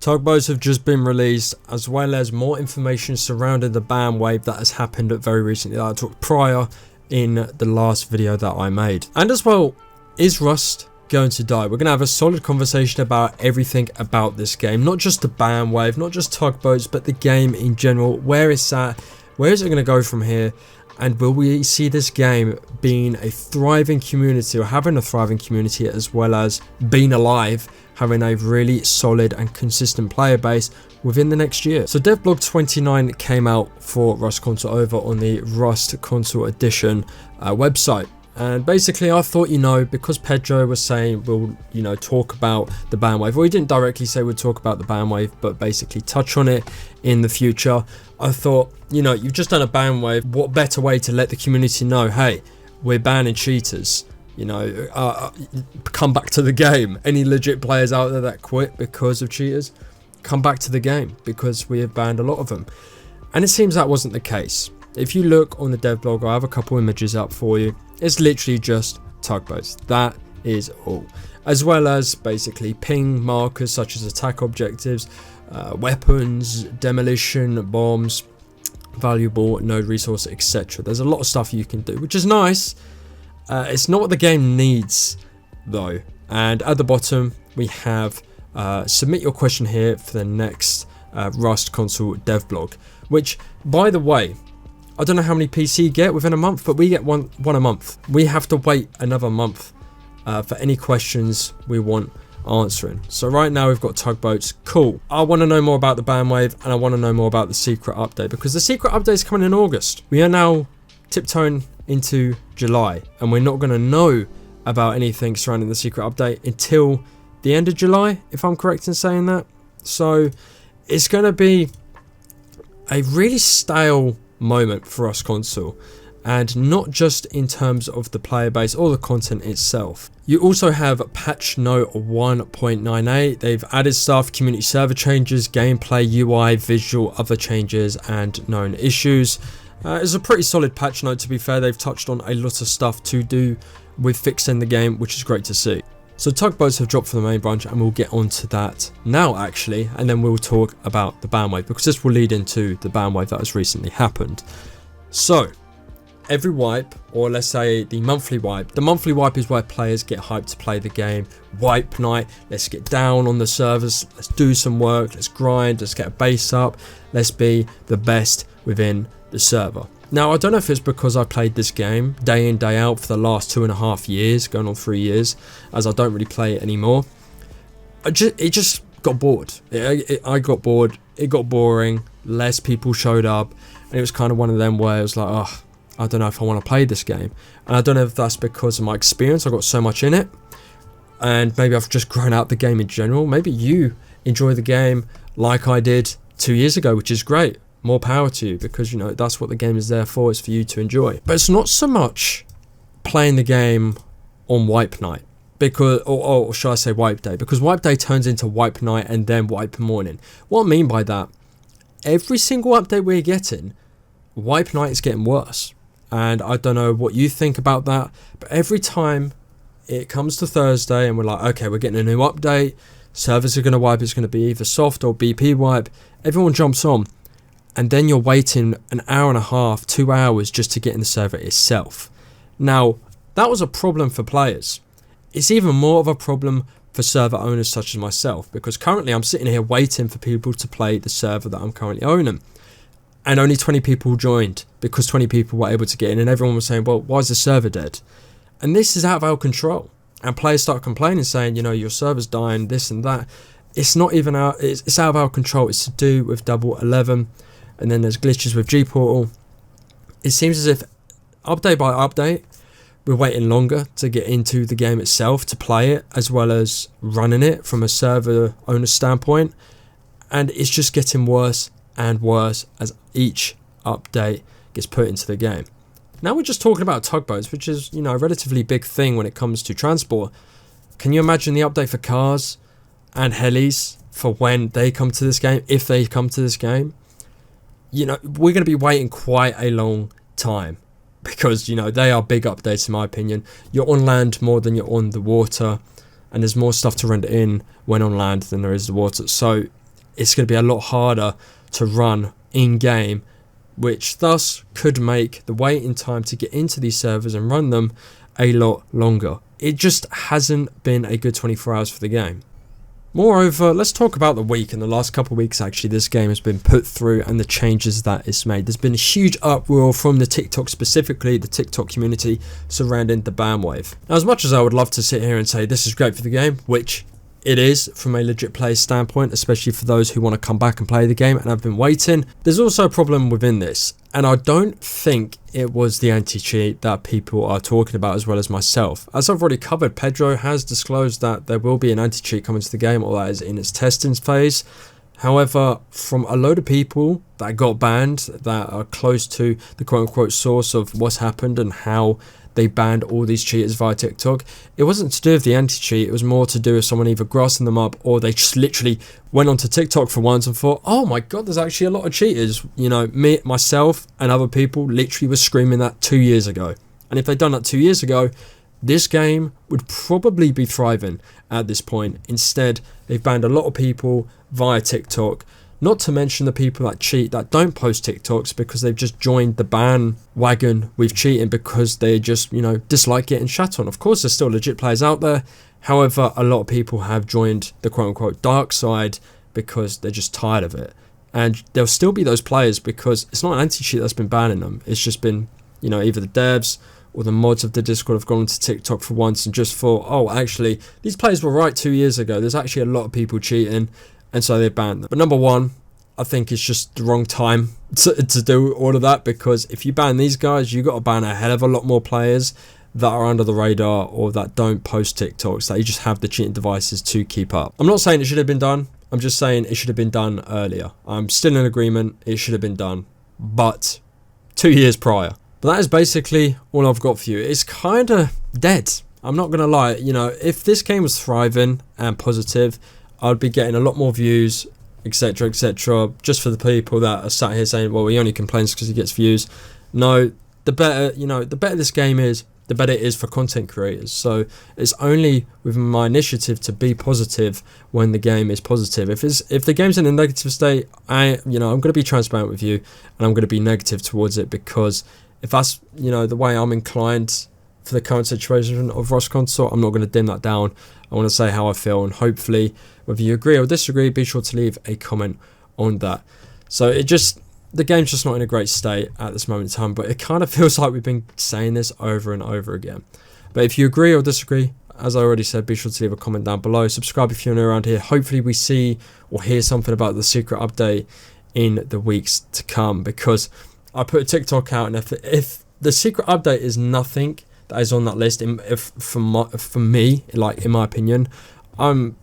Tugboats have just been released, as well as more information surrounding the ban wave that has happened very recently that I talked prior in the last video that I made. And as well, is Rust going to die? We're going to have a solid conversation about everything about this game, not just the ban wave, not just Tugboats, but the game in general. Where it's at, where is it going to go from here, and will we see this game being a thriving community, or having a thriving community, as well as being alive, having a really solid and consistent player base within the next year. So Devblog 29 came out for Rust Console over on the Rust Console Edition website. And basically I thought, because Pedro was saying we'll, talk about the ban wave. Well, he didn't directly say we'd talk about the ban wave, but basically touch on it in the future. I thought, you've just done a ban wave. What better way to let the community know, hey, we're banning cheaters. Come back to the game. Any legit players out there that quit because of cheaters, come back to the game, because we have banned a lot of them. And it seems that wasn't the case. If you look on the devblog, I have a couple images up for you. It's literally just tugboats. That is all. As well as basically ping markers such as attack objectives, weapons, demolition, bombs, valuable node resource, etc. There's a lot of stuff you can do, which is nice. It's not what the game needs though. And at the bottom we have submit your question here for the next Rust Console devblog, which, by the way, I don't know how many PC get within a month, but we get one a month. We have to wait another month for any questions we want answering. So right now we've got tugboats. Cool. I want to know more about the ban wave, and I want to know more about the secret update, because the secret update is coming in August. We are now tiptoeing into July, and we're not going to know about anything surrounding the secret update until the end of July, if I'm correct in saying that. So it's going to be a really stale moment for us console, and not just in terms of the player base or the content itself. You also have patch note 1.98. They've added stuff, community server changes, gameplay, UI, visual, other changes, and known issues. It's a pretty solid patch note, to be fair. They've touched on a lot of stuff to do with fixing the game, which is great to see. So tugboats have dropped from the main branch, and we'll get onto that now actually, and then we'll talk about the ban wave, because this will lead into the ban wave that has recently happened. So every wipe, or let's say the monthly wipe is where players get hyped to play the game. Wipe night, let's get down on the servers, let's do some work, let's grind, let's get a base up, let's be the best within the server. Now, I don't know if it's because I played this game day in, day out for the last 2.5 years, going on 3 years, as I don't really play it anymore. It just got bored. I got bored. It got boring. Less people showed up. And it was kind of one of them where it was like, oh, I don't know if I want to play this game. And I don't know if that's because of my experience. I got so much in it. And maybe I've just grown out the game in general. Maybe you enjoy the game like I did 2 years ago, which is great. More power to you, because that's what the game is there for, is for you to enjoy. But it's not so much playing the game on wipe night, because or should I say wipe day, because wipe day turns into wipe night and then wipe morning. What I mean by that, every single update we're getting, wipe night is getting worse. And I don't know what you think about that, but every time it comes to Thursday and we're like, okay, we're getting a new update, servers are going to wipe, it's going to be either soft or BP wipe, everyone jumps on. And then you're waiting an hour and a half, 2 hours just to get in the server itself. Now, that was a problem for players. It's even more of a problem for server owners such as myself, because currently I'm sitting here waiting for people to play the server that I'm currently owning. And only 20 people joined, because 20 people were able to get in, and everyone was saying, well, why is the server dead? And this is out of our control. And players start complaining, saying, your server's dying, this and that. It's not even it's out of our control. It's to do with Double 11. And then there's glitches with G-Portal. It seems as if update by update, we're waiting longer to get into the game itself, to play it, as well as running it from a server owner standpoint. And it's just getting worse and worse as each update gets put into the game. Now we're just talking about tugboats, which is, a relatively big thing when it comes to transport. Can you imagine the update for cars and helis for when they come to this game, if they come to this game? We're going to be waiting quite a long time, because, they are big updates in my opinion. You're on land more than you're on the water, and there's more stuff to render in when on land than there is the water. So it's going to be a lot harder to run in game, which thus could make the waiting time to get into these servers and run them a lot longer. It just hasn't been a good 24 hours for the game. Moreover, let's talk about the week and the last couple of weeks actually this game has been put through and the changes that it's made. There's been a huge uproar from the TikTok, specifically the TikTok community, surrounding the ban wave. Now, as much as I would love to sit here and say this is great for the game, which it is from a legit player standpoint, especially for those who want to come back and play the game and have been waiting, there's also a problem within this. And I don't think it was the anti-cheat that people are talking about as well as myself. As I've already covered, Pedro has disclosed that there will be an anti-cheat coming to the game, or that is in its testing phase. However, from a load of people that got banned that are close to the quote-unquote source of what's happened and how they banned all these cheaters via TikTok, it wasn't to do with the anti-cheat, it was more to do with someone either grassing them up, or they just literally went onto TikTok for once and thought, oh my god, there's actually a lot of cheaters. You know, me, myself and other people literally were screaming that 2 years ago. And if they'd done that 2 years ago, this game would probably be thriving at this point. Instead, they've banned a lot of people via TikTok. Not to mention the people that cheat that don't post TikToks because they've just joined the bandwagon with cheating because they just, you know, dislike getting shat on. Of course, there's still legit players out there. However, a lot of people have joined the quote-unquote dark side because they're just tired of it. And there'll still be those players because it's not an anti-cheat that's been banning them. It's just been, you know, either the devs or the mods of the Discord have gone to TikTok for once and just thought, oh, actually, these players were right 2 years ago. There's actually a lot of people cheating. And so they banned them. But number one, I think it's just the wrong time to do all of that, because if you ban these guys, you got to ban a hell of a lot more players that are under the radar or that don't post TikToks, that you just have the cheating devices to keep up. I'm not saying it should have been done. I'm just saying it should have been done earlier. I'm still in agreement. It should have been done, but 2 years prior. But that is basically all I've got for you. It's kind of dead. I'm not going to lie. You know, if this game was thriving and positive, I'd be getting a lot more views, etc, etc, just for the people that are sat here saying, well, he only complains because he gets views. No, the better, you know, the better this game is, the better it is for content creators. So it's only within my initiative to be positive when the game is positive. If the game's in a negative state, I'm going to be transparent with you and I'm going to be negative towards it, because if that's, you know, the way I'm inclined for the current situation of Rust Consort, I'm not going to dim that down. I want to say how I feel, and hopefully, whether you agree or disagree, be sure to leave a comment on that. So the game's just not in a great state at this moment in time, but it kind of feels like we've been saying this over and over again. But if you agree or disagree, as I already said, be sure to leave a comment down below. Subscribe if you're new around here. Hopefully we see or hear something about the secret update in the weeks to come, because I put a TikTok out, and if the secret update is nothing that is on that list, for me, like in my opinion, I'm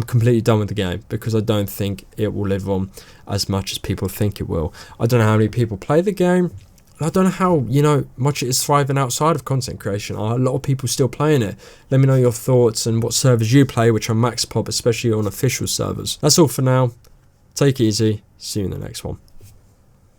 completely done with the game, because I don't think it will live on as much as people think it will. I don't know how many people play the game. I don't know how, you know, much it is thriving outside of content creation. Are a lot of people still playing it? Let me know your thoughts and what servers you play, which are max pop, especially on official servers. That's all for now. Take it easy. See you in the next one.